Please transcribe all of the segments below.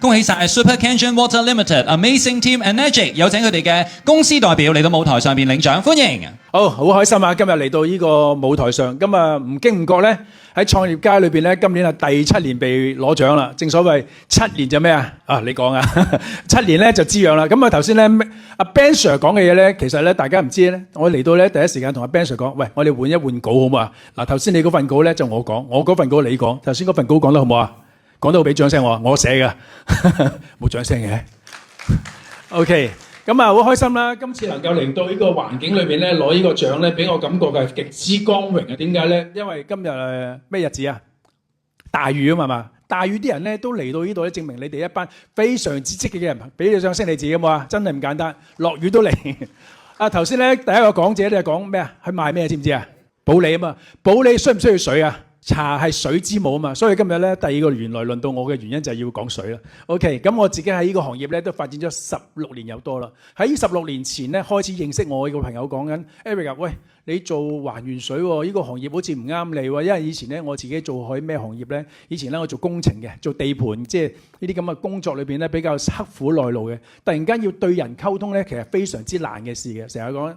恭喜晒 Super Canyon Water Limited、Amazing Team Energy， 有請佢哋嘅公司代表嚟到舞台上邊領獎，歡迎。好開心啊！今日嚟到呢個舞台上，咁啊唔經唔覺咧，喺創業界裏邊咧，今年係第7年被攞獎啦。正所謂7年就咩啊？你講啊，7年咧就滋養啦。咁啊頭先咧，阿 Ben Sir 講嘅嘢咧，其實咧大家唔知咧，我嚟到咧第一時間同阿 Ben Sir 講，喂，我哋換一換稿好唔好啊？嗱，頭先你嗰份稿咧就我講，我嗰份稿你講。頭先嗰份稿講得好唔好啊？講得好俾掌聲我寫嘅，冇掌聲嘅。OK。咁啊，好開心啦！今次能夠嚟到呢個環境裏邊咧，攞呢個獎咧，俾我感覺係極之光榮啊！點解咧？因為今日咩日子啊？大雨啊嘛，大雨啲人咧都嚟到呢度咧，證明你哋一班非常之積極嘅人，俾你掌聲你自己好冇啊！真係唔簡單，落雨都嚟。頭先咧第一個講者咧講咩啊？去賣咩知唔知啊？保利啊嘛，保利需唔需要水啊？茶係水之母啊嘛，所以今日咧第二個原來輪到我嘅原因就係要講水啦。OK， 咁我自己喺呢個行業咧都發展咗16年有多啦。喺16年前咧開始認識我個朋友講緊 Eric 啊，喂，你做還原水喎，呢個行業好似唔啱你喎，因為以前咧我自己做開咩行業咧？以前咧我做工程嘅，做地盤，即係呢啲咁嘅工作裏邊咧比較刻苦耐勞嘅。突然間要對人溝通咧，其實非常之難嘅事嘅，成日講。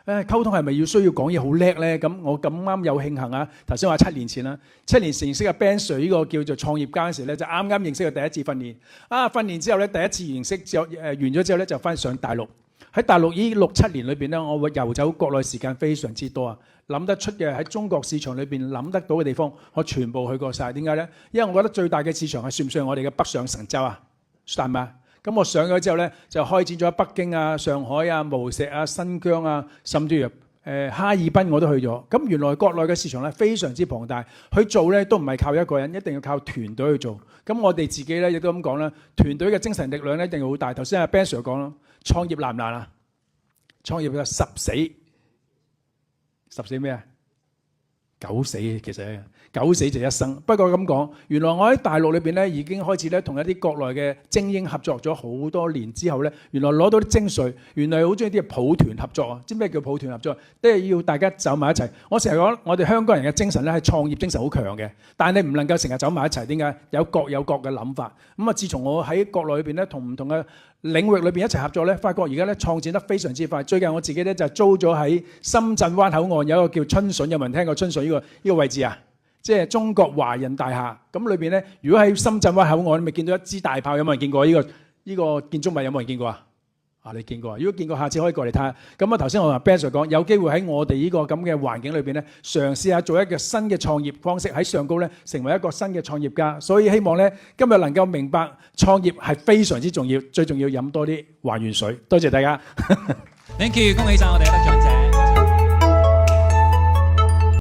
溝通係咪要需要講嘢好叻咧？咁我咁啱有慶幸啊！頭先話7年前啦，7年前認識阿 Ben Sir 呢個叫做創業家嗰時咧，就啱啱認識佢第一次訓練。訓練之後咧，第一次認識之後完咗之後咧，就翻上大陸。喺大陸呢6、7年裏邊咧，我會遊走國內時間非常之多啊！諗得出嘅喺中國市場裏邊諗得到嘅地方，我全部去過晒。點解咧？因為我覺得最大嘅市場係算唔算我哋嘅北上神州啊？係咪啊？咁我上咗之後咧，就開展咗北京啊、上海啊、無錫啊、新疆啊，甚至乎哈爾濱我都去咗。咁原來國內嘅市場咧非常之龐大，去做咧都唔係靠一個人，一定要靠團隊去做。咁我哋自己咧亦都咁講啦，團隊嘅精神力量咧一定要好大。頭先阿 Ben Sir 講啦，創業難唔難啊？創業嘅十死咩啊？9死其實9死就一生。不過咁講，原來我喺大陸裏邊咧已經開始咧同一啲國內嘅精英合作咗好多年之後咧，原來攞到啲精髓，原來好中意啲抱團合作啊！知咩叫抱團合作？即係要大家走埋一齊。我成日講，我哋香港人嘅精神咧係創業精神好強嘅，但係你唔能夠成日走埋一齊。點解？有各有各嘅諗法。咁啊，自從我喺國內裏邊咧同唔同嘅領域裏邊一齊合作咧，發覺而家咧創展得非常之快。最近我自己咧就租咗喺深圳灣口岸有一個叫春筍，有冇人聽過春筍呢個位置啊？即係中國華人大廈咁裏邊咧，如果喺深圳灣口岸，咪見到一支大炮，有冇人見過呢個建築物？有冇人見過啊？你見過啊？如果見過，下次可以過嚟睇下。咁啊，頭先我同 Ben Sir 講，有機會喺我哋呢個咁嘅環境裏邊咧，嘗試下做一個新嘅創業方式，喺上高咧成為一個新嘅創業家。所以希望咧今日能夠明白創業係非常之重要，最重要飲多啲還原水。多謝大家。Thank you， 恭喜晒我哋得獎者。